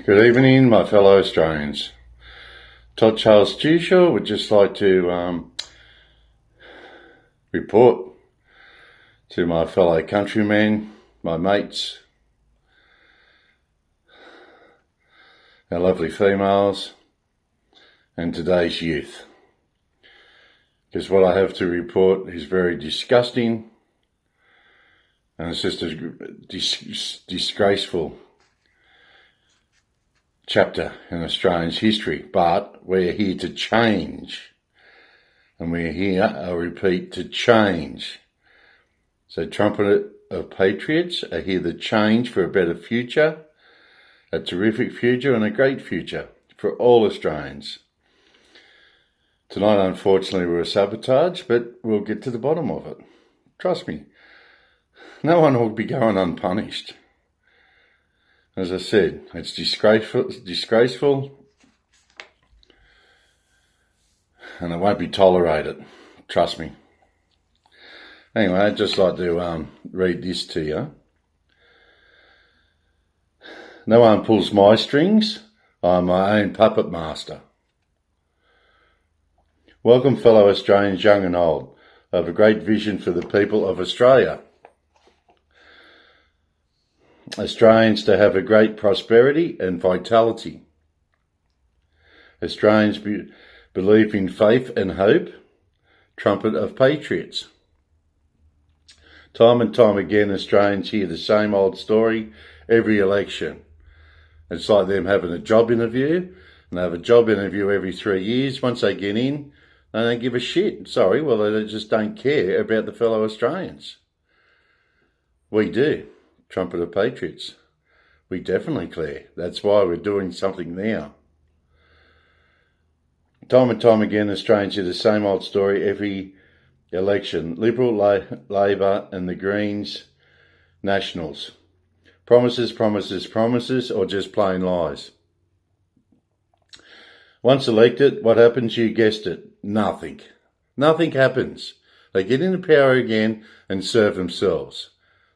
Good evening, my fellow Australians. Todd Charles Jushaw would just like to report to my fellow countrymen, my mates, our lovely females, and today's youth. Because what I have to report is very disgusting, and it's just a disgraceful chapter in Australia's history, but we're here to change, and we're here, I repeat, to change. So trumpet of patriots are here to change for a better future, a terrific future and a great future for all Australians. Tonight, unfortunately, we were sabotaged, but we'll get to the bottom of it. Trust me, no one will be going unpunished. As I said, it's disgraceful, and it won't be tolerated. Trust me. Anyway, I'd just like to read this to you. No one pulls my strings. I'm my own puppet master. Welcome, fellow Australians, young and old. I have a great vision for the people of Australia. Australians to have a great prosperity and vitality. Australians believe in faith and hope. Trumpet of patriots. Time and time again, Australians hear the same old story every election. It's like them having a job interview, and they have a job interview every 3 years. Once they get in, they don't give a shit. Sorry, well, they just don't care about the fellow Australians. We do. Trumpet of patriots. We definitely care. That's why we're doing something now. Time and time again, Australians hear the same old story every election. Liberal, Labor and the Greens, Nationals. Promises, promises, promises, or just plain lies. Once elected, what happens? You guessed it. Nothing. Nothing happens. They get into power again and serve themselves.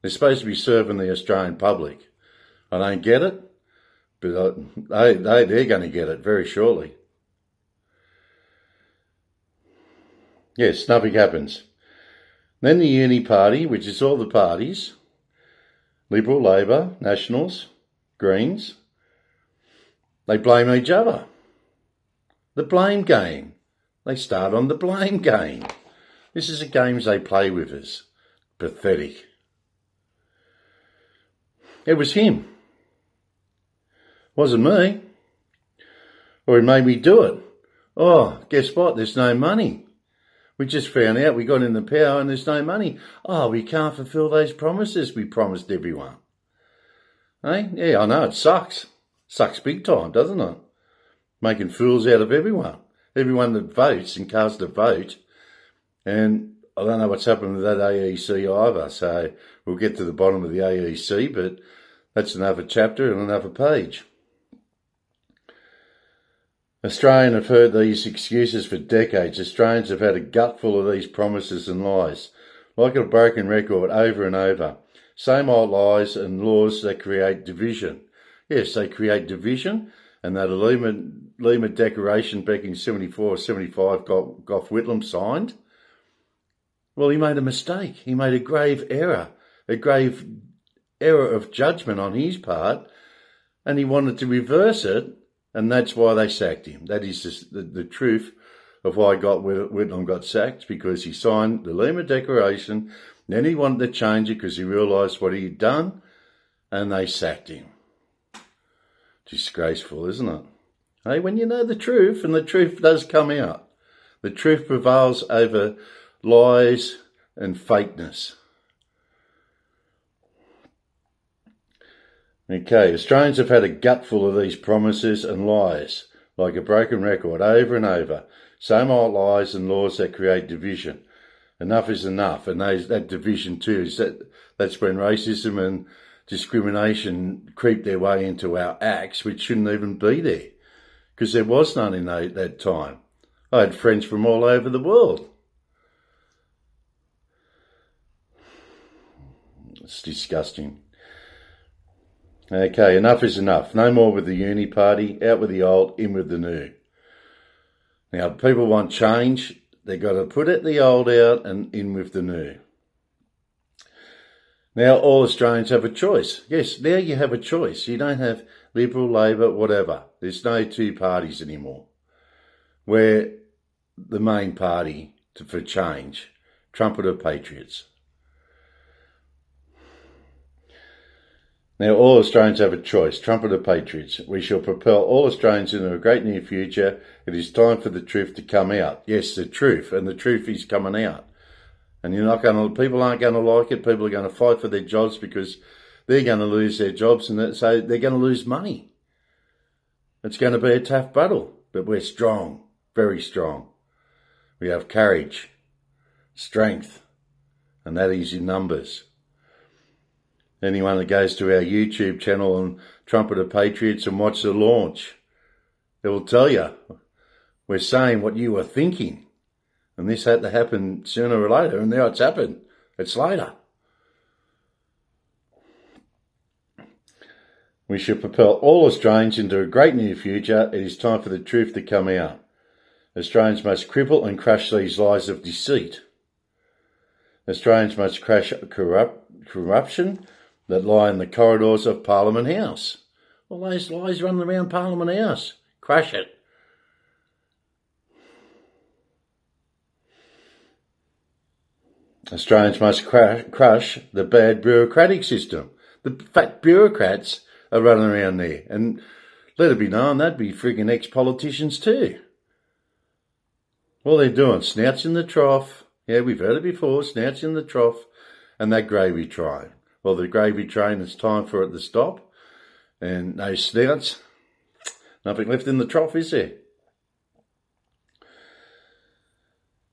They're supposed to be serving the Australian public. I don't get it, but they're going to get it very shortly. Yes, nothing happens. Then the Uni Party, which is all the parties, Liberal, Labor, Nationals, Greens, they blame each other. The blame game. They start on the blame game. This is the games they play with us. Pathetic. It was him. Wasn't me. Or he made me do it. Oh, guess what? There's no money. We just found out we got in the power and there's no money. Oh, we can't fulfill those promises we promised everyone. Hey? Yeah, I know, it sucks. Sucks big time, doesn't it? Making fools out of everyone. Everyone that votes and casts a vote. And I don't know what's happened with that AEC either, so we'll get to the bottom of the AEC, but that's another chapter and another page. Australians have heard these excuses for decades. Australians have had a gut full of these promises and lies, like a broken record over and over. Same old lies and laws that create division. Yes, they create division, and that Lima Declaration back in 74 or 75 Gough Whitlam signed. Well, he made a mistake. He made a grave error of judgment on his part, and he wanted to reverse it, and that's why they sacked him. That is just the truth of why Whitlam got sacked, because he signed the Lima Declaration, then he wanted to change it because he realised what he'd done, and they sacked him. Disgraceful, isn't it? Hey, when you know the truth, and the truth does come out, the truth prevails over lies and fakeness. Okay, Australians have had a gut full of these promises and lies, like a broken record, over and over. Same old lies and laws that create division. Enough is enough, and that division too, that's when racism and discrimination creep their way into our acts, which shouldn't even be there, because there was none in that time. I had friends from all over the world. It's disgusting. Okay, enough is enough. No more with the uni party. Out with the old, in with the new. Now, people want change. They've got to put the old out and in with the new. Now, all Australians have a choice. Yes, now you have a choice. You don't have Liberal, Labor, whatever. There's no two parties anymore. We're the main party for change. Trumpeter Patriots. Now, all Australians have a choice. Trumpeter Patriots. We shall propel all Australians into a great near future. It is time for the truth to come out. Yes, the truth, and the truth is coming out. And people aren't going to like it. People are going to fight for their jobs because they're going to lose their jobs, and so they're going to lose money. It's going to be a tough battle, but we're strong, very strong. We have courage, strength, and that is in numbers. Anyone that goes to our YouTube channel on Trumpeter Patriots and watch the launch, they will tell you we're saying what you were thinking. And this had to happen sooner or later, and now it's happened. It's later. We should propel all Australians into a great new future. It is time for the truth to come out. Australians must cripple and crush these lies of deceit. Australians must crush corruption that lie in the corridors of Parliament House. All those lies running around Parliament House. Crush it. Australians must crush the bad bureaucratic system. The fat bureaucrats are running around there. And let it be known, they'd be frigging ex-politicians too. All they're doing, snouts in the trough. Yeah, we've heard it before, snouts in the trough. And that gravy train. Well, the gravy train, it's time for it to stop. And those snouts, nothing left in the trough, is there?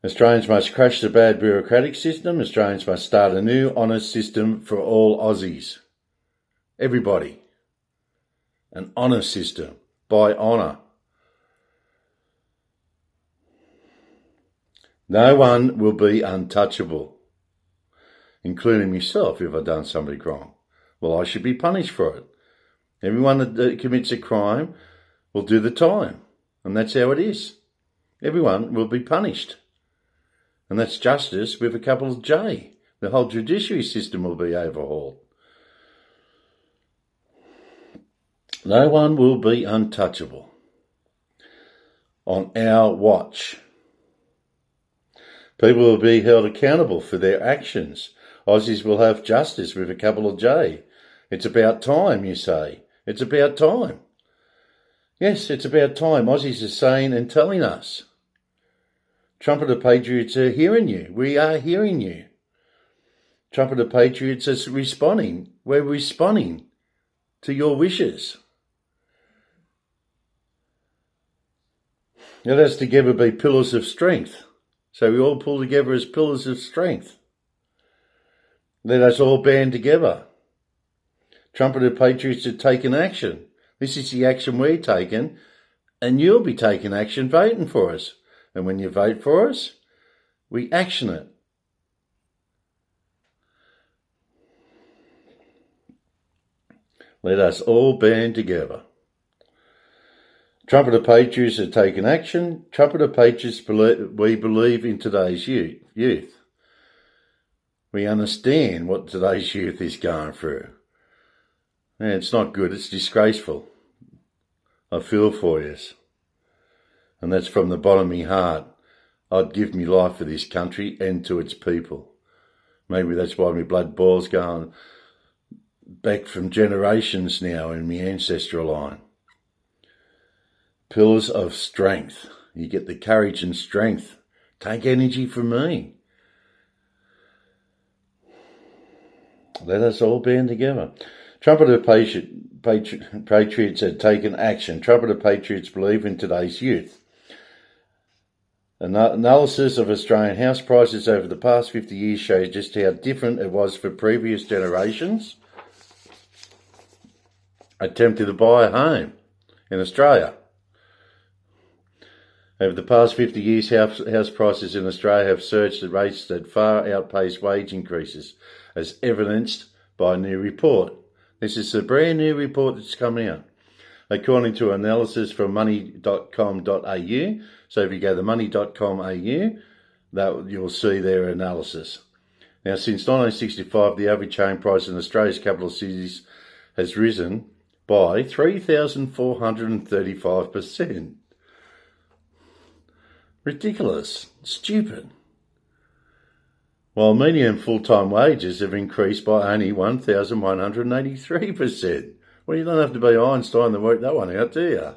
Australians must crush the bad bureaucratic system. Australians must start a new honest system for all Aussies. Everybody. An honest system. By honour. No one will be untouchable. Including myself if I've done something wrong. Well, I should be punished for it. Everyone that commits a crime will do the time. And that's how it is. Everyone will be punished. And that's justice with a capital J. The whole judiciary system will be overhauled. No one will be untouchable. On our watch. People will be held accountable for their actions. Aussies will have justice with a capital J. It's about time, you say. It's about time. Yes, it's about time. Aussies are saying and telling us. Trumpeter Patriots are hearing you. We are hearing you. Trumpeter Patriots are responding. We're responding to your wishes. Let us together be pillars of strength. So we all pull together as pillars of strength. Let us all band together. Trumpeter Patriots are taking action. This is the action we're taking, and you'll be taking action voting for us. And when you vote for us, we action it. Let us all band together. Trumpeter Patriots are taking action. Trumpeter Patriots, we believe in today's youth. We understand what today's youth is going through. And it's not good, it's disgraceful. I feel for you. And that's from the bottom of my heart. I'd give me life for this country and to its people. Maybe that's why my blood boils going back from generations now in my ancestral line. Pillars of strength. You get the courage and strength. Take energy from me. Let us all band together. Trumpeter Patriots have taken action. Trumpeter Patriots believe in today's youth. An analysis of Australian house prices over the past 50 years shows just how different it was for previous generations attempted to buy a home in Australia. Over the past 50 years, house prices in Australia have surged at rates that far outpace wage increases, as evidenced by a new report. This is a brand new report that's coming out. According to analysis from money.com.au, so if you go to money.com.au, that you'll see their analysis. Now, since 1965, the average home price in Australia's capital cities has risen by 3,435%. Ridiculous. Stupid. While median full-time wages have increased by only 1,183%. Well, you don't have to be Einstein to work that one out, do you?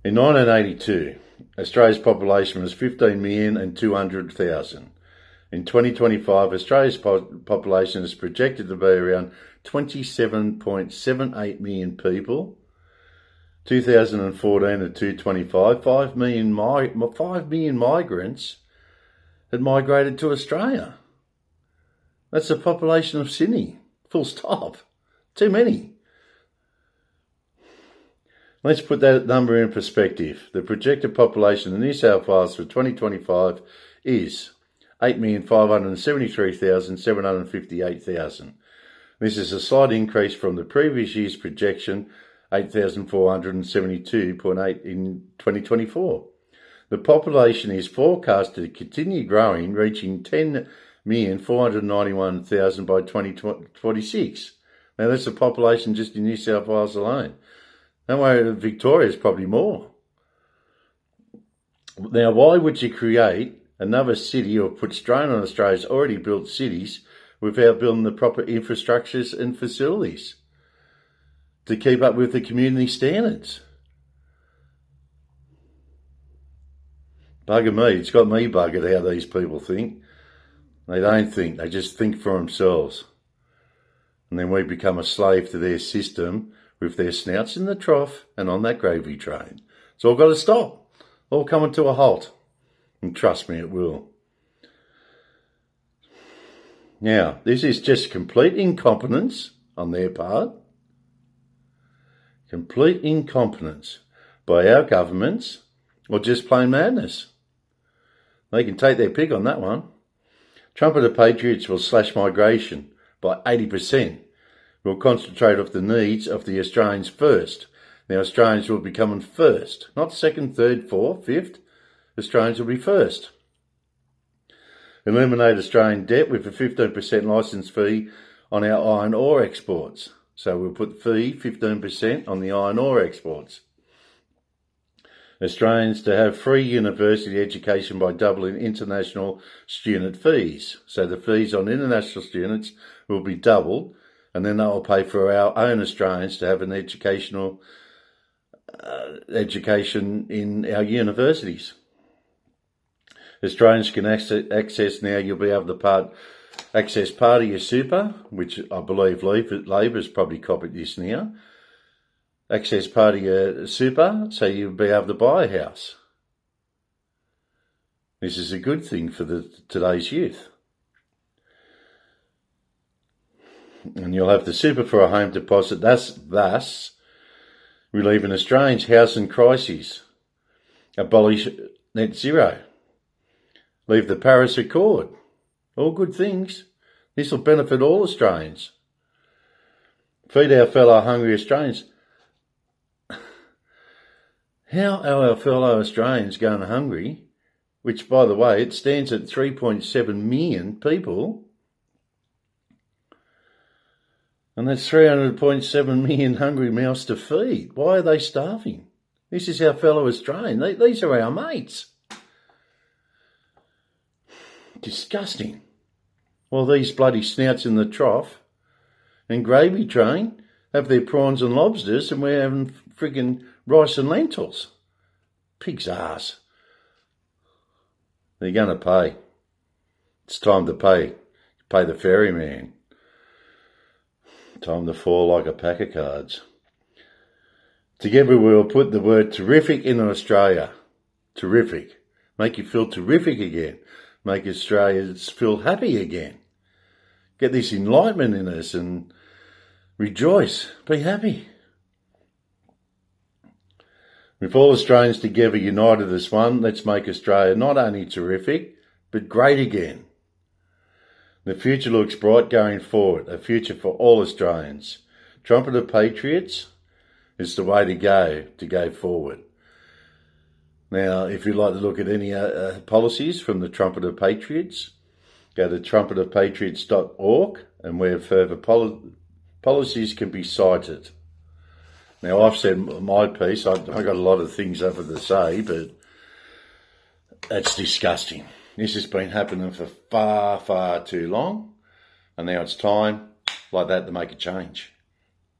1982, Australia's population was 15,200,000. In 2025, Australia's population is projected to be around 27.78 million people. 2014 to 2025, 5 million migrants had migrated to Australia. That's the population of Sydney. Full stop. Too many. Let's put that number in perspective. The projected population in New South Wales for 2025 is 8,573,758,000. This is a slight increase from the previous year's projection, 8,472.8 in 2024. The population is forecast to continue growing, reaching 10,491,000 by 2026. Now that's the population just in New South Wales alone. Don't worry, Victoria's probably more. Now, why would you create another city or put strain on Australia's already built cities without building the proper infrastructures and facilities to keep up with the community standards? Bugger me, it's got me buggered how these people think. They don't think, they just think for themselves. And then we become a slave to their system with their snouts in the trough and on that gravy train. It's all got to stop, all coming to a halt. And trust me, it will. Now, this is just complete incompetence on their part. Complete incompetence by our governments, or just plain madness. They can take their pick on that one. Trumpeter patriots will slash migration by 80%. We'll concentrate on the needs of the Australians first. Now, Australians will be coming first, not second, third, fourth, fifth. Australians will be first. Eliminate Australian debt with a 15% licence fee on our iron ore exports. So we'll put fee 15% on the iron ore exports. Australians to have free university education by doubling international student fees. So the fees on international students will be doubled, and then they'll pay for our own Australians to have an education in our universities. Australians can access now, you'll be able to access part of your super, which I believe Labor's probably copied this now. Access part of your super, so you'll be able to buy a house. This is a good thing for today's youth. And you'll have the super for a home deposit, thus relieving Australians' housing crises. Abolish net zero. Leave the Paris Accord. All good things. This will benefit all Australians. Feed our fellow hungry Australians. How are our fellow Australians going hungry, which, by the way, it stands at 3.7 million people, and that's 300.7 million hungry mouths to feed. Why are they starving? This is our fellow Australian. These are our mates. Disgusting. Well, these bloody snouts in the trough and gravy train have their prawns and lobsters, and we're having friggin' rice and lentils. Pig's ass. They're going to pay. It's time to pay. Pay the ferryman. Time to fall like a pack of cards. Together we will put the word terrific in Australia. Terrific. Make you feel terrific again. Make Australians feel happy again. Get this enlightenment in us and rejoice. Be happy. With all Australians together united as one, let's make Australia not only terrific, but great again. The future looks bright going forward, a future for all Australians. Trumpet of Patriots is the way to go forward. Now, if you'd like to look at any policies from the Trumpet of Patriots, go to trumpetofpatriots.org and where further policies can be cited. Now, I've said my piece. I've got a lot of things over to say, but that's disgusting. This has been happening for far, far too long, and now it's time, like that, to make a change.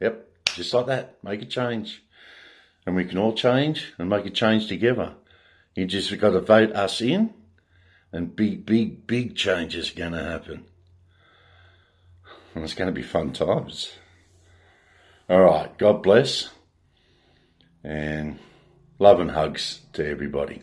Yep, just like that, make a change. And we can all change and make a change together. You just got to vote us in, and big changes are going to happen. And it's going to be fun times. All right, God bless, and love and hugs to everybody.